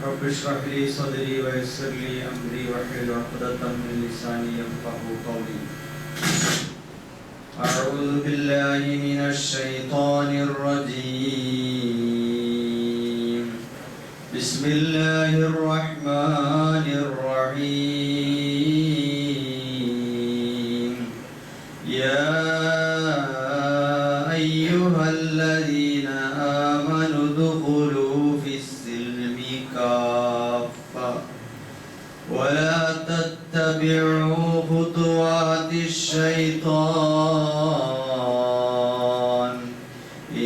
رب اشرح لي صدري ويسر لي أمري واحلل عقدة من لساني يفقهوا قولي. أعوذ بالله من الشيطان الرجيم. بسم الله الرحمن الرحيم. يا أيها الذين آمنوا ادخلوا في السلم كافة ولا تتبعوا خطوات الشيطان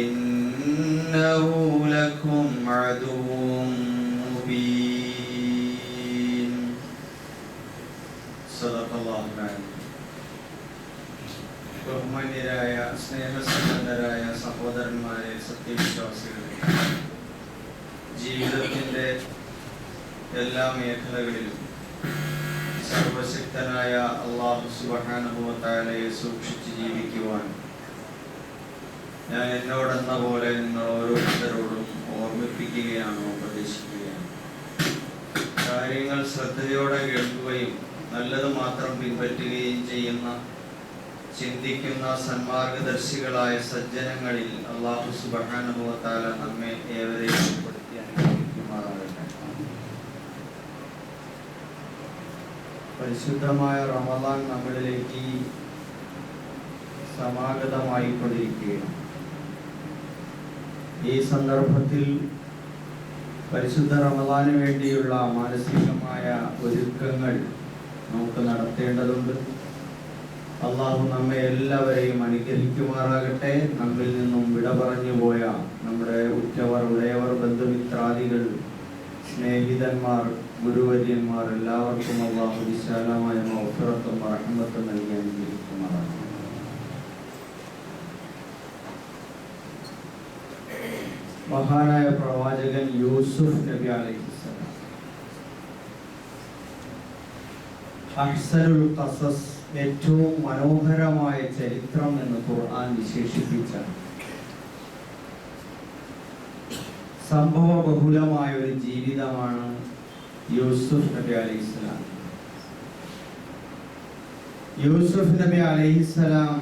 إنه لكم عدو مبين. صدق الله العظيم. ബഹുമാന്യരായ സ്നേഹസമ്പന്നരായ സഹോദരന്മാരെ, സത്യവിശ്വാസികളെ, ജീവിതത്തിൻ്റെ എല്ലാ മേഖലകളിലും സർവശക്തനായ അല്ലാഹു സുബ്ഹാനഹു വ തആലയെ സൂക്ഷിച്ച് ജീവിക്കുവാൻ ഞാൻ എന്നോടെന്ന പോലെ നിങ്ങൾ ഓരോരുത്തരോടും ഓർമ്മിപ്പിക്കുകയാണ്, ഉപദേശിക്കുകയാണ്. കാര്യങ്ങൾ ശ്രദ്ധയോടെ കേൾക്കുകയും നല്ലത് മാത്രം പിൻപറ്റുകയും ചെയ്യുന്ന, ചിന്തിക്കുന്ന സന്മാർഗദർശികളായ സജ്ജനങ്ങളിൽ അല്ലാഹു സുബ്ഹാനഹു വ തആല നമ്മെ ഏവരെയും ഉൾപ്പെടുത്തി അനുഗ്രഹിക്കുമാറാകട്ടെ. പരിശുദ്ധമായ റമദാൻ നമ്മളിലേക്ക് സമാഗതമായിക്കൊണ്ടിരിക്കുകയാണ്. ഈ സന്ദർഭത്തിൽ പരിശുദ്ധ റമദാന് വേണ്ടിയുള്ള മാനസികമായ ഒരുക്കങ്ങൾ നമുക്ക് നടത്തേണ്ടതുണ്ട്. അള്ളാഹു നമ്മെ എല്ലാവരെയും അനുഗ്രഹിക്കുമാറാകട്ടെ. നമ്മിൽ നിന്നും വിട പറഞ്ഞു പോയ നമ്മുടെ ഉറ്റവർ, ഉടയവർ, ബന്ധുമിത്രാദികൾ, സ്നേഹിതന്മാർ, ഗുരുവര്യന്മാർ എല്ലാവർക്കും അള്ളാഹു വിശാലമായ മഗ്ഫിറത്തും റഹ്മത്തും നൽകി അനുഗ്രഹിക്കുമാറാകട്ടെ. മഹാനായ പ്രവാചകൻ യൂസുഫ് നബി അലൈഹിസ്സലാം അഹ്സനുൽ ഖസസ്, ഏറ്റവും മനോഹരമായ ചരിത്രം എന്ന് ഖുർആൻ വിശേഷിപ്പിച്ച സംഭവ ബഹുലമായ ഒരു ജീവിതമാണ് യൂസുഫ് നബി അലൈഹിസ്സലാം. യൂസുഫ് നബി അലൈഹിസ്സലാം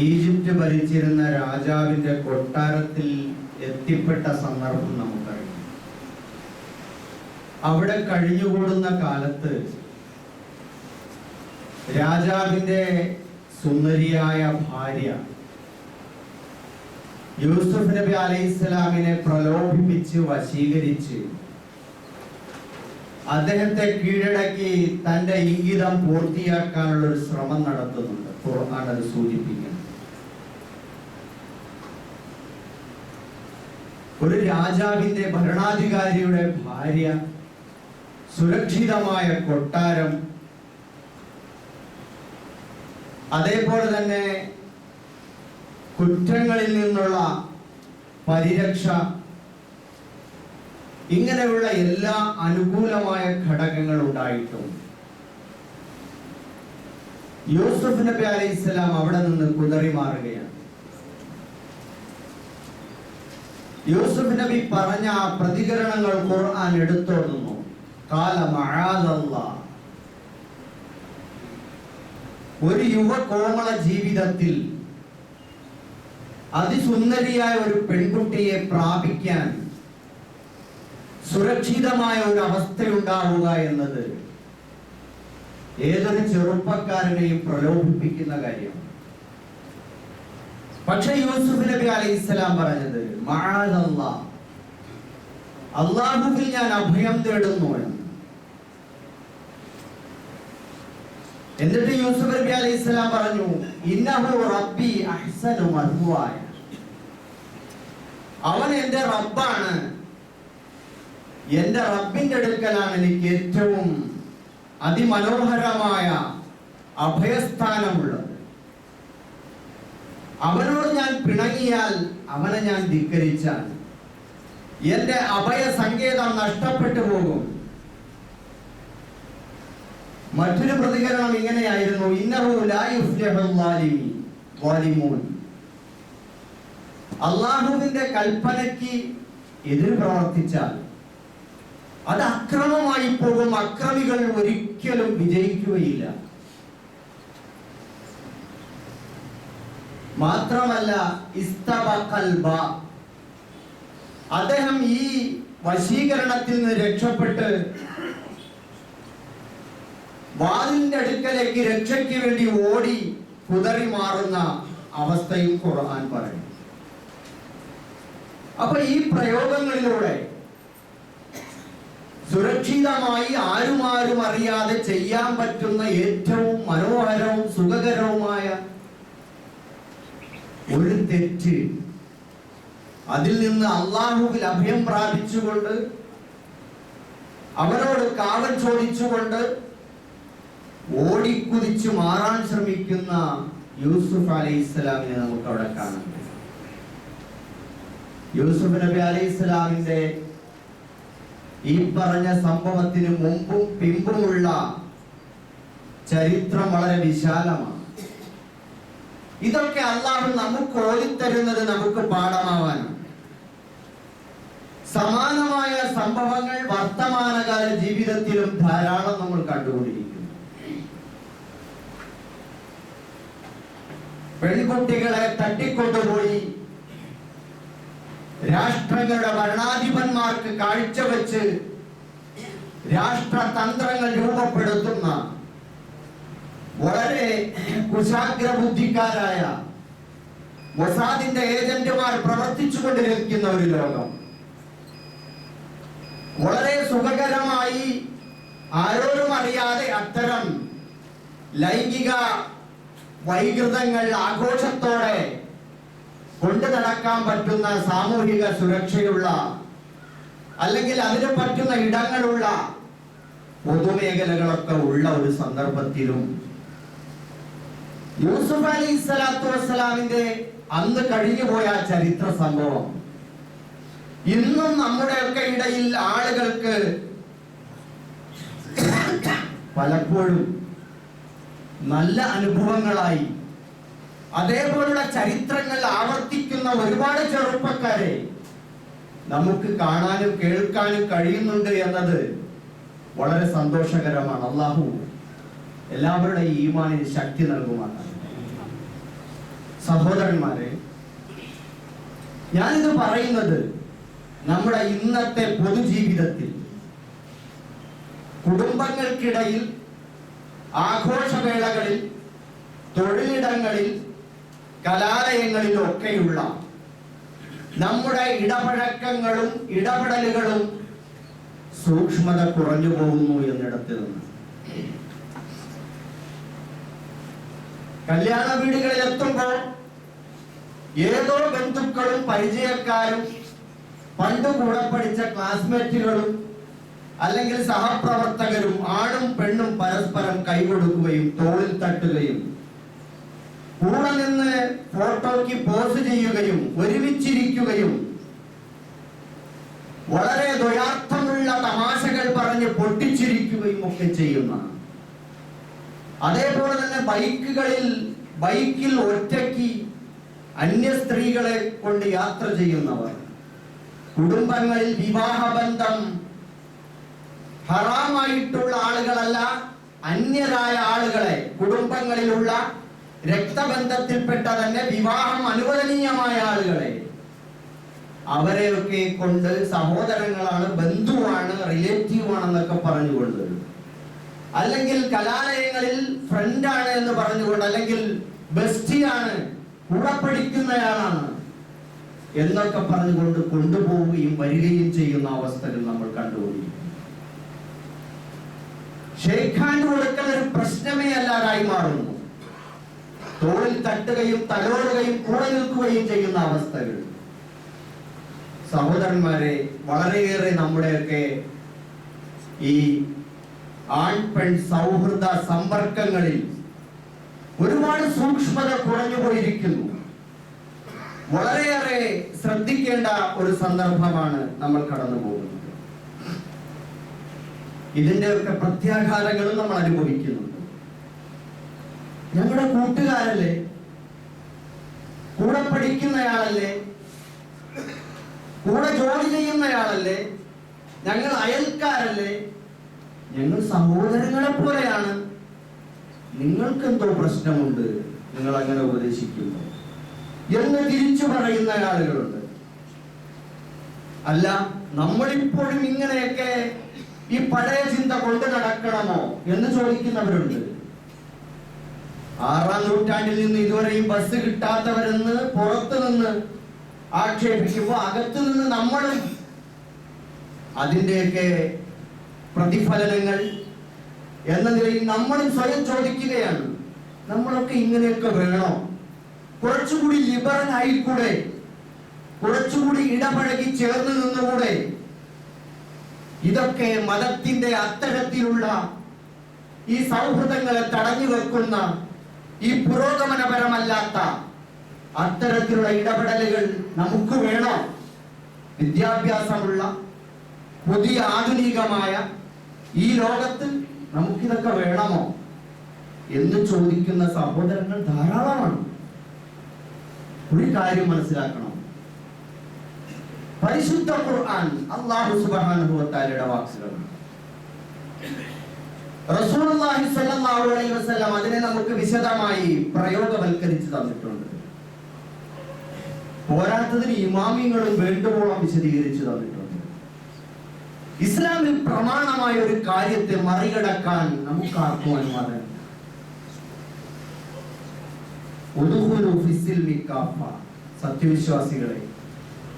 ഈജിപ്റ്റ് ഭരിച്ചിരുന്ന രാജാവിന്റെ കൊട്ടാരത്തിൽ എത്തിപ്പെട്ട സന്ദർഭം നമുക്കറിയാം. അവിടെ കഴിഞ്ഞുകൂടുന്ന കാലത്ത് രാജാവിന്റെ സുന്ദരിയായ ഭാര്യ യൂസുഫ് നബി അലൈഹിസ്സലാമിനെ പ്രലോഭിപ്പിച്ച് വശീകരിച്ച് അദ്ദേഹത്തെ കീഴടക്കി തന്റെ ഇംഗിതം പൂർത്തിയാക്കാനുള്ള ഒരു ശ്രമം നടത്തുന്നുണ്ട്. ഖുർആൻ അത് സൂചിപ്പിക്കുന്നു. ഒരു രാജാവിന്റെ, ഭരണാധികാരിയുടെ ഭാര്യ, സുരക്ഷിതമായ കൊട്ടാരം, അതേപോലെ തന്നെ കുറ്റങ്ങളിൽ നിന്നുള്ള പരിരക്ഷ, ഇങ്ങനെയുള്ള എല്ലാ അനുകൂലമായ ഘടകങ്ങൾ ഉണ്ടായിട്ടും യൂസുഫ് നബി അലൈഹിസ്സലാം അവിടെ നിന്ന് കുതറി മാറുകയാണ്. യൂസുഫ് നബി പറഞ്ഞ ആ പ്രതികരണങ്ങൾ ഖുർആൻ എടുത്തോടുന്നു. ഖാല മഅാദല്ലാഹ്. ഒരു യുവകോമള ജീവിതത്തിൽ അതിസുന്ദരിയായ ഒരു പെൺകുട്ടിയെ പ്രാപിക്കാൻ സുരക്ഷിതമായ ഒരു അവസ്ഥയുണ്ടാവുക എന്നത് ഏതൊരു ചെറുപ്പക്കാരനെയും പ്രലോഭിപ്പിക്കുന്ന കാര്യമാണ്. പക്ഷെ യൂസുഫ് നബി അലൈഹിസ്സലാം പറഞ്ഞത് മഅാദല്ലാഹ്, അല്ലാഹുവിൽ ഞാൻ അഭയം തേടുന്നു എന്ന്. എന്നിട്ട് യൂസുഫ് നബി അലൈഹിസ്സലാം പറഞ്ഞു, ഇന്നഹു റബ്ബി അഹ്സനു മർവായ. അവൻ എൻ്റെ റബ്ബാണ്, എൻ്റെ റബ്ബിന്റെ അടുക്കലാണ് എനിക്ക് ഏറ്റവും അതിമനോഹരമായ അഭയസ്ഥാനമുള്ളത്. അവനോട് ഞാൻ പിണങ്ങിയാൽ, അവനെ ഞാൻ ധിക്കരിച്ചാൽ എൻ്റെ അഭയ സങ്കേതം നഷ്ടപ്പെട്ടു പോകും. മറ്റൊരു പ്രതികരണം ഇങ്ങനെയായിരുന്നു, ഇന്നഹു ലാ യുഫ്ലിഹുൽ ളാലിമൂൻ. അള്ളാഹുവിന്റെ കൽപ്പനയ്ക്ക് എതിര് പ്രവർത്തിച്ചാൽ അത് അക്രമമായി പോകും. അക്രമികൾ ഒരിക്കലും വിജയിക്കുകയില്ല. മാത്രമല്ല അദ്ദേഹം ഈ വശീകരണത്തിൽ നിന്ന് രക്ഷപ്പെട്ട് വാതിലിന്റെ അടുക്കലേക്ക് രക്ഷയ്ക്ക് വേണ്ടി ഓടി കുതറി മാറുന്ന അവസ്ഥയും ഖുർആൻ പറയും. അപ്പൊ ഈ പ്രയോഗങ്ങളിലൂടെ സുരക്ഷിതമായി ആരും അറിയാതെ ചെയ്യാൻ പറ്റുന്ന ഏറ്റവും മനോഹരവും സുഖകരവുമായ ഒരു തെറ്റ്, അതിൽ നിന്ന് അള്ളാഹുവിൽ അഭയം പ്രാപിച്ചുകൊണ്ട് അവനോട് കാവൽ ചോദിച്ചുകൊണ്ട് ഓടിക്കുതിച്ചു മാറാൻ ശ്രമിക്കുന്ന യൂസുഫ് അലൈഹിസ്സലാമിനെ നമുക്ക് അവിടെ കാണാം. യൂസുഫ് നബി അലൈഹിസ്സലാമിന്റെ ഈ പറഞ്ഞ സംഭവത്തിന് മുമ്പും പിമ്പുമുള്ള ചരിത്രം വളരെ വിശാലമാണ്. ഇതൊക്കെ അള്ളാഹു നമുക്ക് ഓടിത്തരുന്നത് നമുക്ക് പാഠമാവാനാണ്. സമാനമായ സംഭവങ്ങൾ വർത്തമാനകാല ജീവിതത്തിലും ധാരാളം നമ്മൾ കണ്ടുകൊണ്ടിരിക്കുന്നു. പെൺകുട്ടികളെ തട്ടിക്കൊണ്ടുപോയി രാഷ്ട്രങ്ങളുടെ ഭരണാധിപന്മാർക്ക് കാഴ്ചവെച്ച് രാഷ്ട്രതന്ത്രങ്ങൾ രൂപപ്പെടുത്തുന്ന വളരെ കുശാഗ്ര ബുദ്ധിക്കാരായ മൊസാദിന്റെ ഏജന്റുമാർ പ്രവർത്തിച്ചു കൊണ്ടിരിക്കുന്ന ഒരു ലോകം. വളരെ സുഖകരമായി ആരോരും അറിയാതെ അത്തരം ലൈംഗിക വൈകൃതങ്ങൾ ആഘോഷത്തോടെ കൊണ്ടു നടക്കാൻ പറ്റുന്ന സാമൂഹിക സുരക്ഷയുള്ള അല്ലെങ്കിൽ അതിന് പറ്റുന്ന ഇടങ്ങളുള്ള പൊതുമേഖലകളൊക്കെ ഉള്ള ഒരു സന്ദർഭത്തിലും യൂസുഫ് അലൈഹിസ്സലാത്തു വസ്സലാമിന്റെ അന്ന് കഴിഞ്ഞുപോയ ചരിത്ര സംഭവം ഇന്നും നമ്മുടെയൊക്കെ ഇടയിൽ ആളുകൾക്ക് പലപ്പോഴും നല്ല അനുഭവങ്ങളായി അതേപോലുള്ള ചരിത്രങ്ങൾ ആവർത്തിക്കുന്ന ഒരുപാട് ചെറുപ്പക്കാരെ നമുക്ക് കാണാനും കേൾക്കാനും കഴിയുന്നുണ്ട് എന്നത് വളരെ സന്തോഷകരമാണ്. അല്ലാഹു എല്ലാവരുടെ ഈമാനിന് ശക്തി നൽകുമാണ്. സഹോദരന്മാരെ, ഞാനിത് പറയുന്നത് നമ്മുടെ ഇന്നത്തെ പൊതുജീവിതത്തിൽ കുടുംബങ്ങൾക്കിടയിൽ ആഘോഷവേളകളിൽ തൊഴിലിടങ്ങളിൽ കലാലയങ്ങളിലൊക്കെയുള്ള നമ്മുടെ ഇടപഴക്കങ്ങളും ഇടപെടലുകളും സൂക്ഷ്മത കുറഞ്ഞു പോകുന്നു എന്നിടത്ത് നിന്ന് കല്യാണ വീടുകളിൽ എത്തുമ്പോൾ ഏതോ ബന്ധുക്കളും പരിചയക്കാരും പണ്ട് കൂടെ പഠിച്ച ക്ലാസ്മേറ്റുകളും അല്ലെങ്കിൽ സഹപ്രവർത്തകരും ആണും പെണ്ണും പരസ്പരം കൈകൊടുക്കുകയും തോളിൽ തട്ടുകയും കൂടെ നിന്ന് ഫോട്ടോയ്ക്ക് പോസ് ചെയ്യുകയും ഒരുമിച്ചിരിക്കുകയും വളരെ ദ്വയാർത്ഥമുള്ള തമാശകൾ പറഞ്ഞ് പൊട്ടിച്ചിരിക്കുകയും ഒക്കെ ചെയ്യുന്ന, അതേപോലെ തന്നെ ബൈക്കിൽ ഒറ്റയ്ക്ക് അന്യ സ്ത്രീകളെ കൊണ്ട് യാത്ര ചെയ്യുന്നവർ, കുടുംബങ്ങളിൽ വിവാഹബന്ധം ഹറാമായിട്ടുള്ള ആളുകളല്ല, അന്യരായ ആളുകളെ, കുടുംബങ്ങളിലുള്ള രക്തബന്ധത്തിൽപ്പെട്ട തന്നെ വിവാഹം അനുവദനീയമായ ആളുകളെ, അവരെയൊക്കെ കൊണ്ട് സഹോദരങ്ങളാണ്, ബന്ധുവാണ്, റിലേറ്റീവ് ആണെന്നൊക്കെ പറഞ്ഞുകൊണ്ട്, അല്ലെങ്കിൽ കലാലയങ്ങളിൽ ഫ്രണ്ടാണ് എന്ന് പറഞ്ഞുകൊണ്ട്, അല്ലെങ്കിൽ ബെസ്റ്റിയാണ്, കൂടെ പഠിക്കുന്നയാളാണ് എന്നൊക്കെ പറഞ്ഞുകൊണ്ട് കൊണ്ടുപോവുകയും വരികയും ചെയ്യുന്ന അവസ്ഥകൾ നമ്മൾ കണ്ടുകൊണ്ടിരിക്കും. ഷേഖ് ഹാൻഡ് കൊടുക്കൽ ഒരു പ്രശ്നമേ അല്ലാതായി മാറുന്നു. തോളിൽ തട്ടുകയും തലോടുകയും കൂടെ നിൽക്കുകയും ചെയ്യുന്ന അവസ്ഥകൾ. സഹോദരന്മാരെ, വളരെയേറെ നമ്മുടെയൊക്കെ ഈ ആൺ പെൺ സൗഹൃദ സമ്പർക്കങ്ങളിൽ ഒരുപാട് സൂക്ഷ്മത കുറഞ്ഞു പോയിരിക്കുന്നു. വളരെയേറെ ശ്രദ്ധിക്കേണ്ട ഒരു സന്ദർഭമാണ് നമ്മൾ കടന്നു പോകുന്നത്. ഇതിന്റെയൊക്കെ പ്രത്യാഘാതങ്ങളും നമ്മൾ അനുഭവിക്കുന്നുണ്ട്. ഞങ്ങളുടെ കൂട്ടുകാരല്ലേ, കൂടെ പഠിക്കുന്നയാളല്ലേ, കൂടെ ജോലി ചെയ്യുന്നയാളല്ലേ, ഞങ്ങൾ അയൽക്കാരല്ലേ, ഞങ്ങൾ സഹോദരങ്ങളെ പോലെയാണ്, നിങ്ങൾക്ക് എന്തോ പ്രശ്നമുണ്ട് നിങ്ങൾ അങ്ങനെ ഉപദേശിക്കുന്നു എന്ന് തിരിച്ചു പറയുന്ന ആളുകളുണ്ട്. അല്ല, നമ്മളിപ്പോഴും ഇങ്ങനെയൊക്കെ ഈ പഴയ ചിന്ത കൊണ്ട് നടക്കണമോ എന്ന് ചോദിക്കുന്നവരുണ്ട്. 6-ാം നൂറ്റാണ്ടിൽ നിന്ന് ഇതുവരെയും ബസ് കിട്ടാത്തവരെന്ന് പുറത്തു നിന്ന് ആക്ഷേപിക്കുമ്പോൾ അകത്തു നിന്ന് നമ്മളും അതിൻ്റെയൊക്കെ പ്രതിഫലനങ്ങൾ എന്ന നിലയിൽ നമ്മളും സ്വയം ചോദിക്കുകയാണ്, നമ്മളൊക്കെ ഇങ്ങനെയൊക്കെ വേണോ? കുറച്ചുകൂടി ലിബറൽ ആയിക്കൂടെ? കുറച്ചുകൂടി ഇടപഴകി ചേർന്ന് നിന്നുകൂടെ? ഇതൊക്കെ മതത്തിന്റെ അത്തരത്തിലുള്ള ഈ സൗഹൃദങ്ങളെ തടഞ്ഞു വെക്കുന്ന, ഈ പുരോഗമനപരമല്ലാത്ത അത്തരത്തിലുള്ള ഇടപെടലുകൾ നമുക്ക് വേണോ? വിദ്യാഭ്യാസമുള്ള പുതിയ ആധുനികമായ ഈ ലോകത്ത് നമുക്കിതൊക്കെ വേണമോ എന്ന് ചോദിക്കുന്ന സഹോദരങ്ങൾ ധാരാളമാണ്. ഒരു കാര്യം മനസ്സിലാക്കണം, പരിശുദ്ധ ഖുർആൻ അല്ലാഹു സുബ്ഹാനഹു വ തആലയുടെ വാക്കുകളാണ്. റസൂലുള്ളാഹി സ്വല്ലല്ലാഹു അലൈഹി വസല്ലം അതിനെ നമുക്ക് വിശദമായി പ്രയോഗവൽക്കരിച്ചു തന്നിട്ടുണ്ട്. പോരാത്തതിന് ഇമാമിങ്ങളും വേണ്ടുവോളം വിശദീകരിച്ചു തന്നിട്ടുണ്ട്. ഇസ്ലാമിൽ പ്രമാണമായ ഒരു കാര്യത്തെ മറികടക്കാൻ നമുക്ക് ആർക്കും അനുവാദമില്ല. സത്യവിശ്വാസികളെ,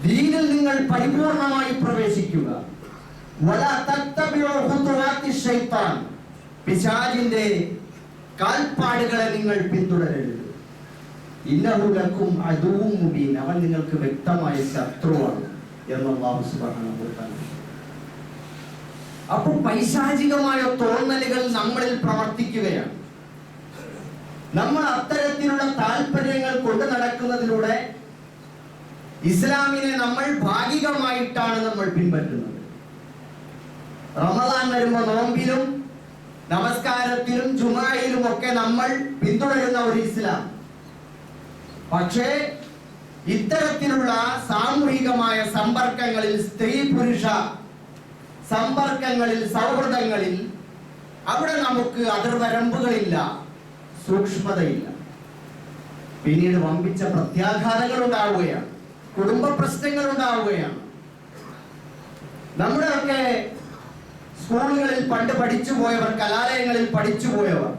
ദീനിൽ നിങ്ങൾ പരിപൂർണമായി പ്രവേശിക്കുക. പിശാചിന്റെ കാൽപ്പാടുകളെ നിങ്ങൾ പിന്തുടരരുത്. ഇന്നഹു ലക്കും അദുവ്വുൻ മുബീൻ, അവൻ നിങ്ങൾക്ക് വ്യക്തമായ ശത്രുവാണ് എന്ന് അല്ലാഹു സുബ്ഹാനഹു വ തആല. അപ്പോൾ പൈശാചികമായ തോന്നലുകൾ നമ്മളിൽ പ്രവർത്തിക്കുകയാണ്. നമ്മൾ അത്തരത്തിലുള്ള താല്പര്യങ്ങൾ കൊണ്ട് നടക്കുന്നതിലൂടെ ഇസ്ലാമിനെ നമ്മൾ ഭാഗികമായിട്ടാണ് നമ്മൾ പിൻപറ്റുന്നത്. റമദാൻ വരുമ്പോൾ നോമ്പിലും നമസ്കാരത്തിലും ജുമായിലും ഒക്കെ നമ്മൾ പിന്തുടരുന്ന ഒരു ഇസ്ലാം. പക്ഷേ ഇത്തരത്തിലുള്ള സാമൂഹികമായ സമ്പർക്കങ്ങളിൽ, സ്ത്രീ പുരുഷ സമ്പർക്കങ്ങളിൽ, സൗഹൃദങ്ങളിൽ അവിടെ നമുക്ക് അതിർവരമ്പുകളില്ല, സൂക്ഷ്മതയില്ല. പിന്നീട് വമ്പിച്ച പ്രത്യാഘാതങ്ങൾ ഉണ്ടാവുകയാണ്, കുടുംബ പ്രശ്നങ്ങൾ ഉണ്ടാവുകയാണ്. നമ്മുടെയൊക്കെ സ്കൂളുകളിൽ പണ്ട് പഠിച്ചു പോയവർ, കലാലയങ്ങളിൽ പഠിച്ചു പോയവർ,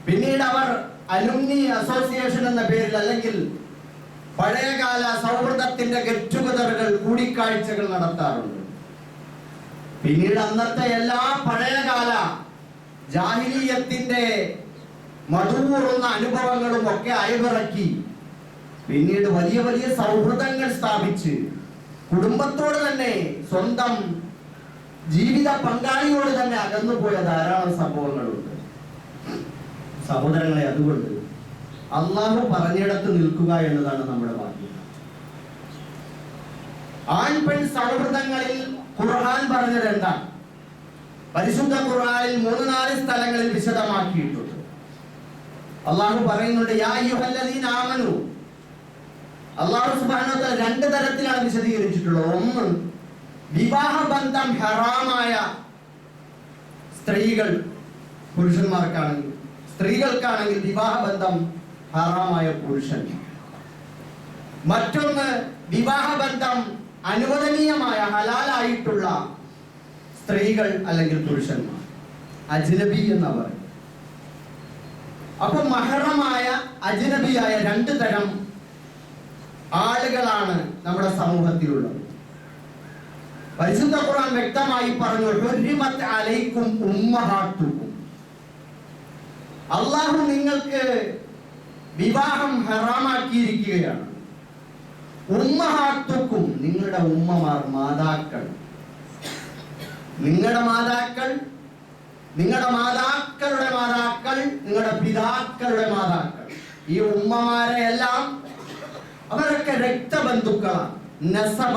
പിന്നീട് അവർ അലുമിനി അസോസിയേഷൻ എന്ന പേരിൽ അല്ലെങ്കിൽ പഴയകാല സൗഹൃദത്തിന്റെ ഗെറ്റ് ടുഗദറുകൾ, കൂടിക്കാഴ്ചകൾ നടത്താറുണ്ട്. പിന്നീട് അന്നത്തെ എല്ലാ പഴയകാല ജാഹിലിയത്തിന്റെ മധുവൂറുന്ന അനുഭവങ്ങളും ഒക്കെ അയവിറക്കി പിന്നീട് വലിയ വലിയ സൗഹൃദങ്ങൾ സ്ഥാപിച്ച് കുടുംബത്തോട് തന്നെ, സ്വന്തം ജീവിത പങ്കാളിയോട് തന്നെ അകന്നുപോയ ധാരാളം സംഭവങ്ങളുണ്ട്. സഹോദരങ്ങളെ, അതുകൊണ്ട് അള്ളാഹു പറഞ്ഞിടത്ത് നിൽക്കുക എന്നതാണ് നമ്മുടെ ബാധ്യത. ആൺ പെൺ സൗഹൃദങ്ങളിൽ ഖുർആൻ പറഞ്ഞത് എന്താണ്? പരിശുദ്ധ ഖുർആനിൽ 3-4 സ്ഥലങ്ങളിൽ വിശദമാക്കിയിട്ടുണ്ട്. അള്ളാഹു പറയുന്നുണ്ട്, യാ അയ്യുഹല്ലദീന ആമനു. അള്ളാഹു സുബ്ഹാനഹു വ തആല 2 തരത്തിലാണ് വിശദീകരിച്ചിട്ടുള്ളത്. ഒന്ന്, വിവാഹബന്ധം ഹറാമായ സ്ത്രീകൾ, പുരുഷന്മാർക്കാണെങ്കിൽ, സ്ത്രീകൾക്കാണെങ്കിൽ വിവാഹബന്ധം ഹറാമായ പുരുഷൻ. മറ്റൊന്ന്, വിവാഹബന്ധം അനുവദനീയമായ ഹലാലായിട്ടുള്ള സ്ത്രീകൾ അല്ലെങ്കിൽ പുരുഷന്മാർ, അജ്നബി എന്ന് പറയും. അപ്പൊ മഹറമായ അജ്നബിയായ 2 തരം ആളുകളാണ് നമ്മുടെ സമൂഹത്തിലുള്ളത്. പരിശുദ്ധ ഖുർആൻ വ്യക്തമായി പറഞ്ഞു, ഹുർരിമത് അലൈക്കും ഉമ്മഹാത്തുക്കും. അല്ലാഹു നിങ്ങൾക്ക് വിവാഹം ഹറാമാക്കിയിരിക്കുകയാണ്. ഉമ്മഹാത്തുക്കും, നിങ്ങളുടെ ഉമ്മമാർ, മാതാക്കൾ, നിങ്ങളുടെ മാതാക്കൾ, നിങ്ങളുടെ മാതാക്കളുടെ മാതാക്കൾ, നിങ്ങളുടെ പിതാക്കളുടെ മാതാക്കൾ, ഈ ഉമ്മമാരെ എല്ലാം അവരൊക്കെ രക്തബന്ധുക്കളാണ്, നസബ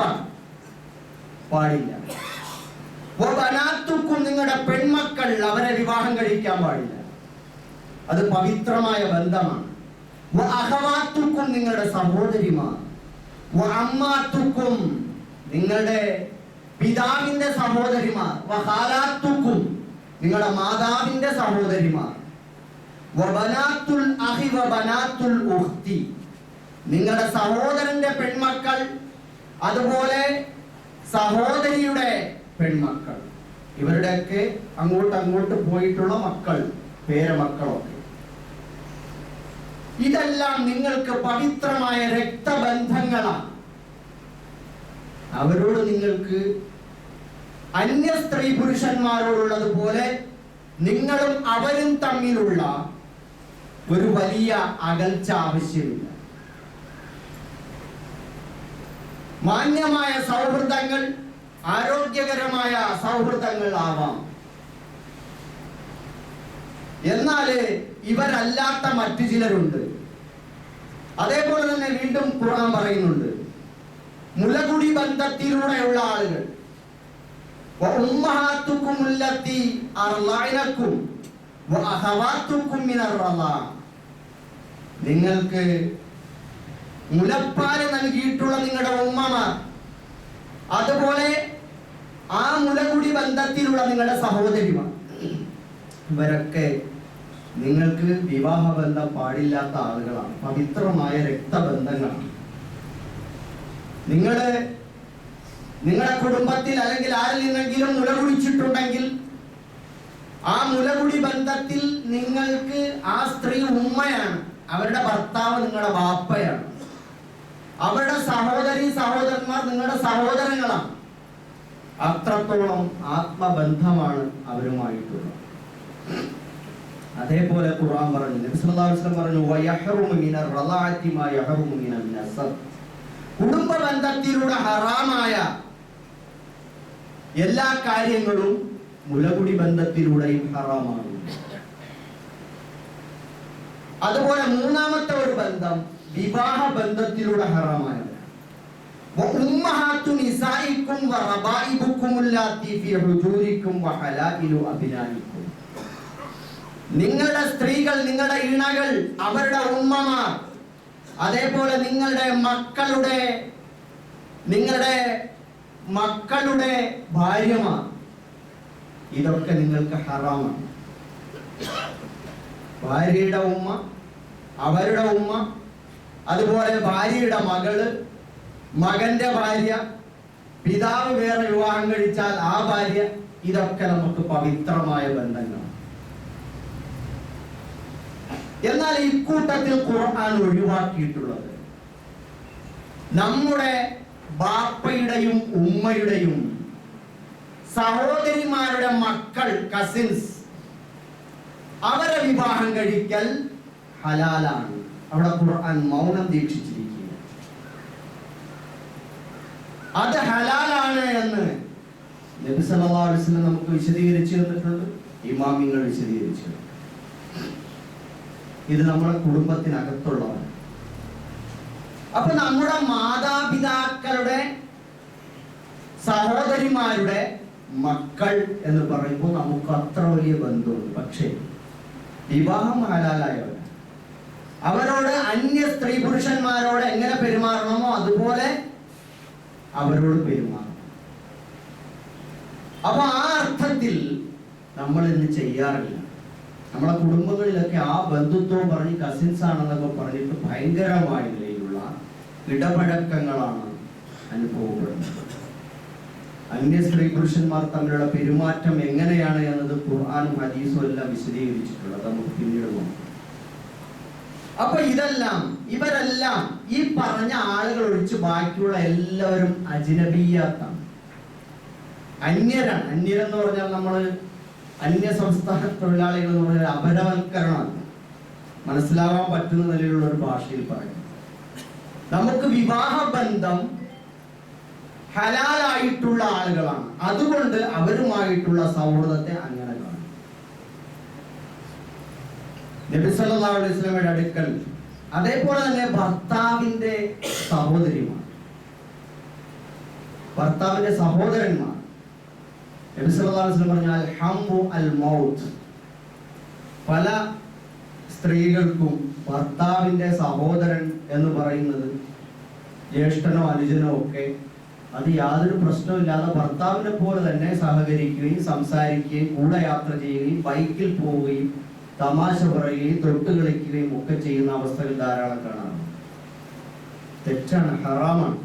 പാടില്ല. വബനാത്തുക്കും, നിങ്ങളുടെ പെൺമക്കൾ, അവരെ വിവാഹം കഴിക്കാൻ പാടില്ല, അത് പവിത്രമായ ബന്ധമാണ്. വഅഖവാത്തുക്കും, നിങ്ങളുടെ സഹോദരിമാർ. വഅമ്മാത്തുക്കും, നിങ്ങളുടെ പിതാവിന്റെ സഹോദരിമാർ, വഖാലാത്തുക്കും നിങ്ങളുടെ മാതാവിന്റെ സഹോദരിമാർ, വബനാത്തുൽ അഖി വബനാത്തുൽ ഉഖ്തി നിങ്ങളുടെ സഹോദരന്റെ പെൺമക്കൾ, അതുപോലെ സഹോദരിയുടെ പെൺമക്കൾ, ഇവരുടെയൊക്കെ അങ്ങോട്ട് പോയിട്ടുള്ള മക്കൾ, പേരമക്കളൊക്കെ. ഇതെല്ലാം നിങ്ങൾക്ക് പവിത്രമായ രക്തബന്ധങ്ങളാണ്. അവരോട് നിങ്ങൾക്ക് അന്യ സ്ത്രീ പുരുഷന്മാരോടുള്ളതുപോലെ നിങ്ങളും അവരും തമ്മിലുള്ള ഒരു വലിയ അകൽച്ച ആവശ്യമില്ല. മാന്യമായ സൗഹൃദങ്ങൾ, ആരോഗ്യകരമായ സൗഹൃദങ്ങൾ ആവാം. എന്നാൽ ഇവരല്ലാത്ത മറ്റു ചിലരുണ്ട്. അതേപോലെ തന്നെ വീണ്ടും ഖുർആൻ പറയുന്നുണ്ട്, മുലകുടി ബന്ധത്തിലൂടെയുള്ള ആളുകൾ. നിങ്ങൾക്ക് മുലപ്പാല് നൽകിയിട്ടുള്ള നിങ്ങളുടെ ഉമ്മമാർ, അതുപോലെ ആ മുലകുടി ബന്ധത്തിലുള്ള നിങ്ങളുടെ സഹോദരിമാർ, ഇവരൊക്കെ നിങ്ങൾക്ക് വിവാഹബന്ധം പാടില്ലാത്ത ആളുകളാണ്, പവിത്രമായ രക്തബന്ധങ്ങളാണ്. നിങ്ങളുടെ കുടുംബത്തിൽ അല്ലെങ്കിൽ ആരിൽ നിന്നെങ്കിലും മുലകുടിച്ചിട്ടുണ്ടെങ്കിൽ ആ മുലകുടി ബന്ധത്തിൽ നിങ്ങൾക്ക് ആ സ്ത്രീ ഉമ്മയാണ്, അവരുടെ ഭർത്താവ് നിങ്ങളുടെ വാപ്പയാണ്, അവരുടെ സഹോദരന്മാർ നിങ്ങളുടെ സഹോദരങ്ങളാണ്. അത്രത്തോളം ആത്മബന്ധമാണ് അവരുമായിട്ടുള്ളത്. അതേപോലെ ഖുർആൻ പറഞ്ഞു, നബി സല്ലല്ലാഹു അലൈഹി വസല്ലം പറഞ്ഞു, വയഹ്റുമു മിനർ റളഅതി മാ യഹ്റുമു മിനൻ നസബ്. കുടുംബ ബന്ധത്തിലൂടെ ഹറാമായ എല്ലാ കാര്യങ്ങളും മുലകുടി ബന്ധത്തിലൂടെയും ഹറാമാണ്. അതുപോലെ മൂന്നാമത്തെ ഒരു ബന്ധം വിവാഹ ബന്ധത്തിലൂടെ ഹറാമായ ഉമ്മഹാത്തു നിസായിക്കും വറബായിബുക്കും ഉല്ലാത്തി ഫീ ഹുജൂരിക്കും വഹലായിലു അബ്നായിക്കും. നിങ്ങളുടെ സ്ത്രീകൾ, നിങ്ങളുടെ ഇണകൾ, അവരുടെ ഉമ്മമാർ, അതേപോലെ നിങ്ങളുടെ മക്കളുടെ ഭാര്യമാർ, ഇതൊക്കെ നിങ്ങൾക്ക് ഹറാമാണ്. ഭാര്യയുടെ ഉമ്മ, അവരുടെ ഉമ്മ, അതുപോലെ ഭാര്യയുടെ മകള്, മകന്റെ ഭാര്യ, പിതാവ് വേറെ വിവാഹം കഴിച്ചാൽ ആ ഭാര്യ, ഇതൊക്കെ നമുക്ക് പവിത്രമായ ബന്ധങ്ങളാണ്. എന്നാൽ ഇക്കൂട്ടത്തിൽ ഖുർആൻ ഒഴിവാക്കിയിട്ടുള്ളത് നമ്മുടെ ബാപ്പയുടെയും ഉമ്മയുടെയും സഹോദരിമാരുടെ മക്കൾ, കസിൻസ്, അവരെ വിവാഹം കഴിക്കൽ ഹലാലാണ്. അവിടെ ഖുർആൻ മൗനം ദീക്ഷിച്ചിരിക്കുക. അത് ഹലാലാണ് എന്ന് നബി സല്ലല്ലാഹു അലൈഹി വസല്ലം നമുക്ക് വിശദീകരിച്ചു തന്നിട്ടുണ്ട്, ഇമാമിങ്ങൾ വിശദീകരിച്ചു. ഇത് നമ്മുടെ കുടുംബത്തിനകത്തുള്ളവർ. അപ്പൊ നമ്മുടെ മാതാപിതാക്കളുടെ സഹോദരിമാരുടെ മക്കൾ എന്ന് പറയുമ്പോൾ നമുക്ക് അത്ര വലിയ ബന്ധമുണ്ട്. പക്ഷേ വിവാഹം ഹലാലായവർ, അവരോട് അന്യ സ്ത്രീ പുരുഷന്മാരോട് എങ്ങനെ പെരുമാറണമോ അതുപോലെ അവരോട് പെരുമാറണം. അപ്പൊ ആ അർത്ഥത്തിൽ നമ്മൾ ഇന്ന് ചെയ്യാറില്ല. നമ്മളെ കുടുംബങ്ങളിലൊക്കെ ആ ബന്ധുത്വം പറഞ്ഞ് കസിൻസ് ആണെന്നൊക്കെ പറഞ്ഞിട്ട് ഭയങ്കരമായ നിലയിലുള്ള ഇടപഴക്കങ്ങളാണ് അനുഭവപ്പെടുന്നത്. അന്യ സ്ത്രീ പുരുഷന്മാർ തമ്മിലുള്ള പെരുമാറ്റം എങ്ങനെയാണ് എന്നത് ഖുർആനും ഹദീസും എല്ലാം വിശദീകരിച്ചിട്ടുള്ളത്. നമുക്ക് പിന്നീട് നോക്കാം. അപ്പൊ ഇവരെല്ലാം ഈ പറഞ്ഞ ആളുകൾ ഒഴിച്ച് ബാക്കിയുള്ള എല്ലാവരും അജ്നബിയാത്താണ്, അന്യരാണ്. അന്യരെന്ന് പറഞ്ഞാൽ നമ്മള് അന്യ സംസ്ഥാന തൊഴിലാളികൾ എന്ന് പറഞ്ഞാൽ അപരവൽക്കരണമാണ്, മനസ്സിലാവാൻ പറ്റുന്ന നിലയിലുള്ള ഒരു ഭാഷയിൽ പറയും. നമുക്ക് വിവാഹ ബന്ധം ഹലാലായിട്ടുള്ള ആളുകളാണ്, അതുകൊണ്ട് അവരുമായിട്ടുള്ള സൗഹൃദത്തെ അങ്ങനെ കാണും. നബി സല്ലല്ലാഹു അലൈഹി വസല്ലമയുടെ അടുക്കൽ അതേപോലെ തന്നെ ഭർത്താവിന്റെ സഹോദരിമാർ, ഭർത്താവിന്റെ സഹോദരന്മാർ, നബി സല്ലല്ലാഹു അലൈഹി വസല്ലം പറഞ്ഞാൽ ഹംബു അൽ മൗത്ത്. പല സ്ത്രീകൾക്കും ഭർത്താവിന്റെ സഹോദരൻ എന്ന് പറയുന്നത് ജ്യേഷ്ഠനോ അനുജനോ ഒക്കെ അത് യാതൊരു പ്രശ്നവുമില്ലാതെ ഭർത്താവിനെ പോലെ തന്നെ സഹകരിക്കുകയും സംസാരിക്കുകയും കൂടെ യാത്ര ചെയ്യുകയും ബൈക്കിൽ പോവുകയും തമാശ പറയുകയും തൊട്ട് കളിക്കുകയും ഒക്കെ ചെയ്യുന്ന അവസ്ഥകൾ ധാരാളം കാണാം. തെറ്റാണ്, ഹറാമാണ്.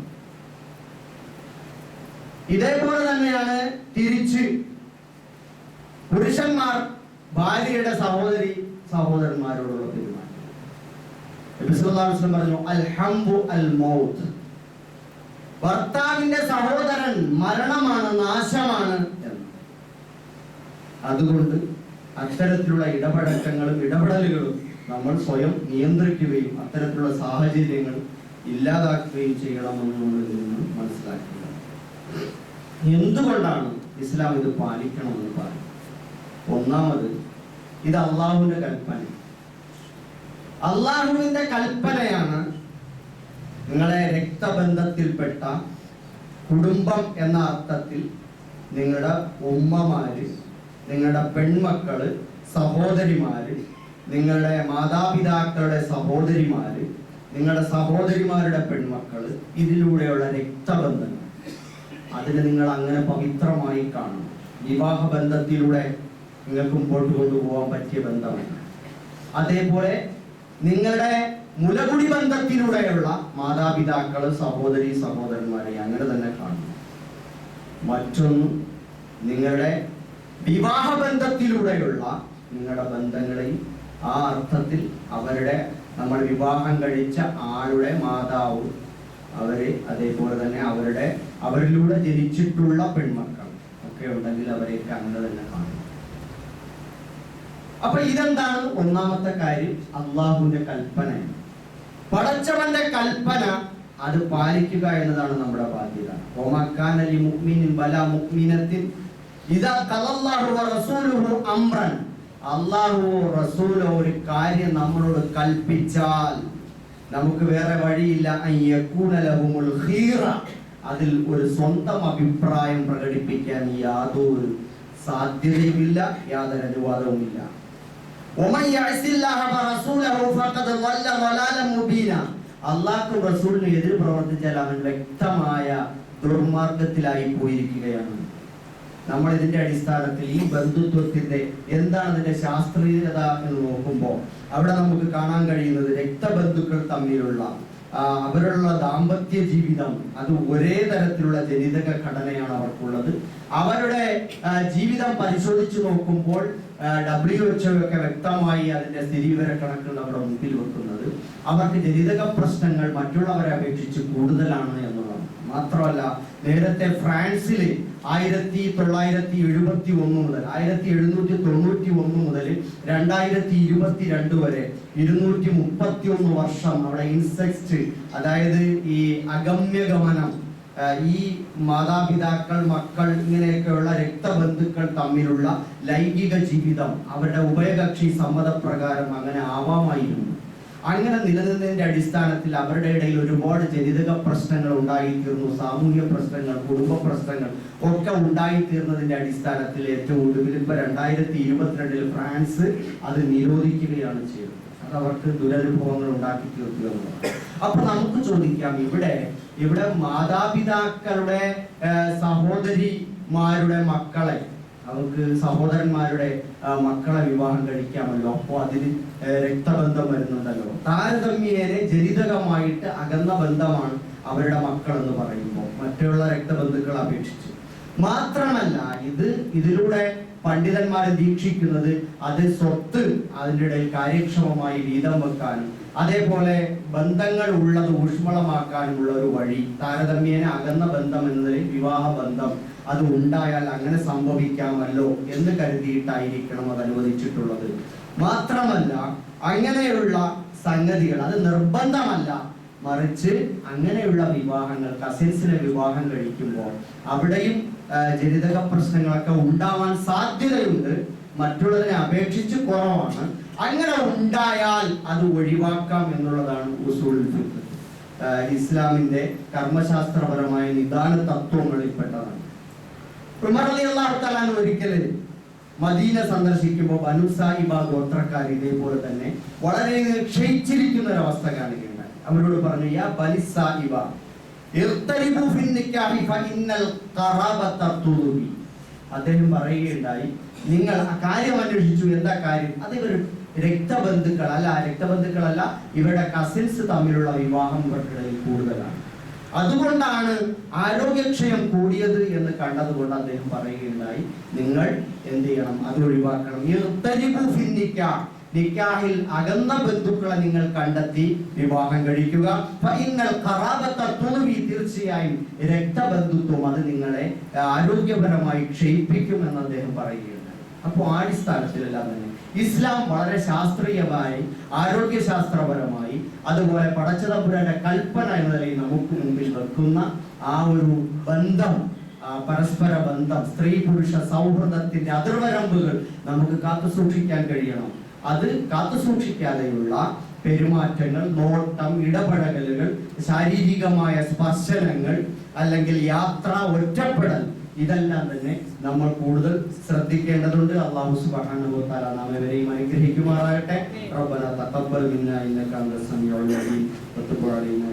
ഇതേപോലെ തന്നെയാണ് തിരിച്ച് പുരുഷന്മാർ ഭാര്യയുടെ സഹോദരന്മാരോടുള്ള പെരുമാറ്റം. നബി സല്ലല്ലാഹു അലൈഹി വസല്ലം പറഞ്ഞു, അൽഹംബു അൽ മൗത്ത്, ഭർത്താവിന്റെ സഹോദരൻ മരണമാണ്, നാശമാണ് എന്ന്. അതുകൊണ്ട് അത്തരത്തിലുള്ള ഇടപെടലുകളും നമ്മൾ സ്വയം നിയന്ത്രിക്കുകയും അത്തരത്തിലുള്ള സാഹചര്യങ്ങൾ ഇല്ലാതാക്കുകയും ചെയ്യണമെന്ന് നമ്മൾ ഇതിൽ നിന്ന് മനസ്സിലാക്കുക. എന്തുകൊണ്ടാണ് ഇസ്ലാം ഇത് പാലിക്കണമെന്ന് പറയുന്നത്? ഒന്നാമത്, ഇത് അള്ളാഹുവിന്റെ കൽപ്പന. അള്ളാഹുവിന്റെ കൽപ്പനയാണ് നിങ്ങളെ രക്തബന്ധത്തിൽപ്പെട്ട കുടുംബം എന്ന അർത്ഥത്തിൽ നിങ്ങളുടെ ഉമ്മമാര്, നിങ്ങളുടെ പെൺമക്കള്, സഹോദരിമാര്, നിങ്ങളുടെ മാതാപിതാക്കളുടെ സഹോദരിമാര്, നിങ്ങളുടെ സഹോദരിമാരുടെ പെൺമക്കള്, ഇതിലൂടെയുള്ള രക്തബന്ധങ്ങൾ അതിന് നിങ്ങൾ അങ്ങനെ പവിത്രമായി കാണണം. വിവാഹ ബന്ധത്തിലൂടെ നിങ്ങൾക്ക് മുമ്പോട്ട് കൊണ്ടുപോകാൻ പറ്റിയ ബന്ധമാണ്. അതേപോലെ നിങ്ങളുടെ മുലകുടി ബന്ധത്തിലൂടെയുള്ള മാതാപിതാക്കള്, സഹോദരന്മാരെ അങ്ങനെ തന്നെ കാണണം. മറ്റൊന്ന്, നിങ്ങളുടെ വിവാഹ ബന്ധത്തിലൂടെയുള്ള നിങ്ങളുടെ ബന്ധങ്ങളെയും ആ അർത്ഥത്തിൽ നമ്മൾ വിവാഹം കഴിച്ച ആളുടെ മാതാവ്, അവര്, അതേപോലെ തന്നെ അവരിലൂടെ ജനിച്ചിട്ടുള്ള പെൺമക്കൾ ഒക്കെ ഉണ്ടെങ്കിൽ അവരെയൊക്കെ അങ്ങനെ തന്നെ കാണും. അപ്പൊ ഇതെന്താണ്? ഒന്നാമത്തെ കാര്യം, അള്ളാഹുവിന്റെ കൽപ്പനയാണ്. പടച്ചവന്റെ കൽപ്പന അത് പാലിക്കുക എന്നതാണ് നമ്മുടെ ബാധ്യത. വമാകാന ലിമുഅ്മിനിൻ വലാ മുഅ്മിനത്തിൻ ഇദാ ഖലല്ലാഹു വറസൂലുഹു അംറൻ, അല്ലാഹുവോ റസൂലോ ഒരു കാര്യം നമ്മളോട് കൽപ്പിച്ചാൽ നമുക്ക് വേറെ വഴിയില്ല, അയ്യകൂന ലഹുമുൽ ഖീറ, അതിൽ ഒരു സ്വന്തം അഭിപ്രായം പ്രകടിപ്പിക്കാൻ യാതൊരു സാധ്യതയുമില്ല, യാതൊരു അനുവാദവുമില്ല. വമൻ യഅസില്ലാഹ വറസൂലഹു ഫഖദ് ളല്ല ളലാലൻ മുബീന, അല്ലാഹു റസൂലിനെ എതിർ പ്രവർത്തിച്ചാൽ അവൻ വ്യക്തമായ ദുർമാർഗത്തിലായി പോയിരിക്കുകയാണ്. നമ്മൾ ഇതിന്റെ അടിസ്ഥാനത്തിൽ ഈ ബന്ധുത്വത്തിന്റെ എന്താണ് അതിന്റെ ശാസ്ത്രീയത എന്ന് നോക്കുമ്പോൾ അവിടെ നമുക്ക് കാണാൻ കഴിയുന്നത്, രക്തബന്ധുക്കൾ തമ്മിലുള്ള അവരുള്ള ദാമ്പത്യ ജീവിതം അത് ഒരേ തരത്തിലുള്ള ജനിതക ഘടനയാണ് അവർക്കുള്ളത്. അവരുടെ ജീവിതം പരിശോധിച്ചു നോക്കുമ്പോൾ WHO ഒക്കെ വ്യക്തമായി അതിന്റെ സ്ഥിരീകരണ കണക്കുകൾ നമ്മുടെ മുമ്പിൽ വെക്കുന്നത് അവർക്ക് ജനിതക പ്രശ്നങ്ങൾ മറ്റുള്ളവരെ അപേക്ഷിച്ച് കൂടുതലാണ് എന്നുള്ളതാണ്. മാത്രമല്ല, നേരത്തെ ഫ്രാൻസിൽ 1771 മുതൽ 1791 മുതൽ 2022 വരെ 231 വർഷം അവിടെ ഇൻസെക്സ്റ്റ്, അതായത് ഈ അഗമ്യഗമനം, ഈ മാതാപിതാക്കൾ, മക്കൾ, ഇങ്ങനെയൊക്കെയുള്ള രക്തബന്ധുക്കൾ തമ്മിലുള്ള ലൈംഗിക ജീവിതം അവരുടെ ഉഭയകക്ഷി സമ്മതപ്രകാരം അങ്ങനെ ആവാമായിരുന്നു. അങ്ങനെ നിലനിന്നതിന്റെ അടിസ്ഥാനത്തിൽ അവരുടെ ഇടയിൽ ഒരുപാട് ജനിതക പ്രശ്നങ്ങൾ ഉണ്ടായിത്തീർന്നു. സാമൂഹ്യ പ്രശ്നങ്ങൾ, കുടുംബ പ്രശ്നങ്ങൾ ഒക്കെ ഉണ്ടായിത്തീർന്നതിന്റെ അടിസ്ഥാനത്തിൽ ഏറ്റവും ഒടുവിൽ ഇപ്പൊ 2022 ഫ്രാൻസ് അത് നിരോധിക്കുകയാണ് ചെയ്തത്. അത് അവർക്ക് ദുരനുഭവങ്ങൾ ഉണ്ടാക്കി തീർക്കുക എന്നുള്ളത്. അപ്പൊ നമുക്ക് ചോദിക്കാം, ഇവിടെ മാതാപിതാക്കളുടെ സഹോദരിമാരുടെ മക്കളെ, അവർക്ക് സഹോദരന്മാരുടെ മക്കളെ വിവാഹം കഴിക്കാമല്ലോ, അപ്പോൾ അതിന് രക്തബന്ധം വരുന്നുണ്ടല്ലോ. താരതമ്യേന ജനിതകമായിട്ട് അകന്ന ബന്ധമാണ് അവരുടെ മക്കൾ എന്ന് പറയുമ്പോൾ മറ്റുള്ള രക്തബന്ധുക്കളെ അപേക്ഷിച്ച്. മാത്രമല്ല, ഇതിലൂടെ പണ്ഡിതന്മാരെ ദീക്ഷിക്കുന്നത് അത് സ്വത്ത് അതിൻ്റെ ഇടയിൽ കാര്യക്ഷമമായി വീതം വെക്കാനും അതേപോലെ ബന്ധങ്ങൾ ഉള്ളത് ഊഷ്മളമാക്കാനുമുള്ള ഒരു വഴി. താരതമ്യേന അകന്ന ബന്ധം എന്നതിൽ വിവാഹ ബന്ധം അത് ഉണ്ടായാൽ അങ്ങനെ സംഭവിക്കാമല്ലോ എന്ന് കരുതിയിട്ടായിരിക്കണം അത് അനുവദിച്ചിട്ടുള്ളത്. മാത്രമല്ല, അങ്ങനെയുള്ള സംഗതികൾ അത് നിർബന്ധമല്ല, മറിച്ച് അങ്ങനെയുള്ള വിവാഹങ്ങൾ, കസിൻസിനെ വിവാഹം കഴിക്കുമ്പോൾ അവിടെയും ജനിതക പ്രശ്നങ്ങളൊക്കെ ഉണ്ടാവാൻ സാധ്യതയുണ്ട്, മറ്റുള്ളതിനെ അപേക്ഷിച്ച് കുറവാണ്. അങ്ങനെ ഉണ്ടായാൽ അത് ഒഴിവാക്കാം എന്നുള്ളതാണ് ഉസൂലുൽ ഫിഖ്, ഇസ്ലാമിന്റെ കർമ്മശാസ്ത്രപരമായ നിദാന തത്വങ്ങളിൽപ്പെട്ടതാണ്. ഉമർ റളിയല്ലാഹു തആല ഒരിക്കൽ മദീന സന്ദർശിക്കുമ്പോൾ ബനു സായിബ ഗോത്രക്കാർ ഇതേപോലെ തന്നെ വളരെ ക്ഷയിച്ചിരിക്കുന്ന ഒരവസ്ഥ കാണുകയുണ്ടായി. അവരോട് പറഞ്ഞു, യാ ബനി സായിബ, ഇർതരിബു ഫിൻ നിക്കാഹി ഫഇന്നൽ ഖറാബത തുറുബി. അദ്ദേഹം പറയുകയുണ്ടായി, നിങ്ങൾ ആ കാര്യം അന്വേഷിച്ചു. എന്താ കാര്യം? അത് ഇവർ രക്തബന്ധുക്കളല്ല, ഇവരുടെ കസിൻസ് തമ്മിലുള്ള വിവാഹം ഇവർക്കിടയിൽ കൂടുതലാണ്. അതുകൊണ്ടാണ് ആരോഗ്യക്ഷയം കൂടിയത് എന്ന് കണ്ടതുകൊണ്ട് അദ്ദേഹം പറയുകയുണ്ടായി, നിങ്ങൾ എന്ത് ചെയ്യണം? അത് ഒഴിവാക്കണം. ഇർതരിബു ഫിൻ നിക്കാഹ്, നിക്കാഹിൽ അകന്ന ബന്ധുക്കളെ നിങ്ങൾ കണ്ടെത്തി വിവാഹം കഴിക്കുക. ഫഇന്നൽ ഖറാബത തുർവി, തീർച്ചയായും രക്തബന്ധുത്വം അത് നിങ്ങളെ ആരോഗ്യപരമായി ക്ഷയിപ്പിക്കുമെന്ന് അദ്ദേഹം പറയുകയുണ്ടായി. അപ്പോൾ അടിസ്ഥാനത്തിലെല്ലാം തന്നെ ഇസ്ലാം വളരെ ശാസ്ത്രീയമായി, ആരോഗ്യശാസ്ത്രപരമായി, അതുപോലെ പടച്ചതമ്പുരാന്റെ കൽപ്പന എന്ന നിലയിൽ നമുക്ക് മുമ്പിൽ വെക്കുന്ന ആ ഒരു ബന്ധം, പരസ്പര ബന്ധം, സ്ത്രീ പുരുഷ സൗഹൃദത്തിന്റെ അതിർവരമ്പുകൾ നമുക്ക് കാത്തു സൂക്ഷിക്കാൻ കഴിയണം. അത് കാത്തു സൂക്ഷിക്കാതെയുള്ള പെരുമാറ്റങ്ങൾ, നോട്ടം, ഇടപെടലുകൾ, ശാരീരികമായ സ്പർശനങ്ങൾ, അല്ലെങ്കിൽ യാത്ര, ഒറ്റപ്പെടൽ, ഇതെല്ലാം തന്നെ നമ്മൾ കൂടുതൽ ശ്രദ്ധിക്കേണ്ടതുണ്ട്. അല്ലാഹു സുബ്ഹാനഹു വ തആല നാം ഏവരെയും അനുഗ്രഹിക്കുമാറാകട്ടെ. റബ്ബനാ തഖബ്ബൽ മിന്നാ ഇന്നക അൻതസ് സമീഉൽ അലീം വതുബ് അലൈനാ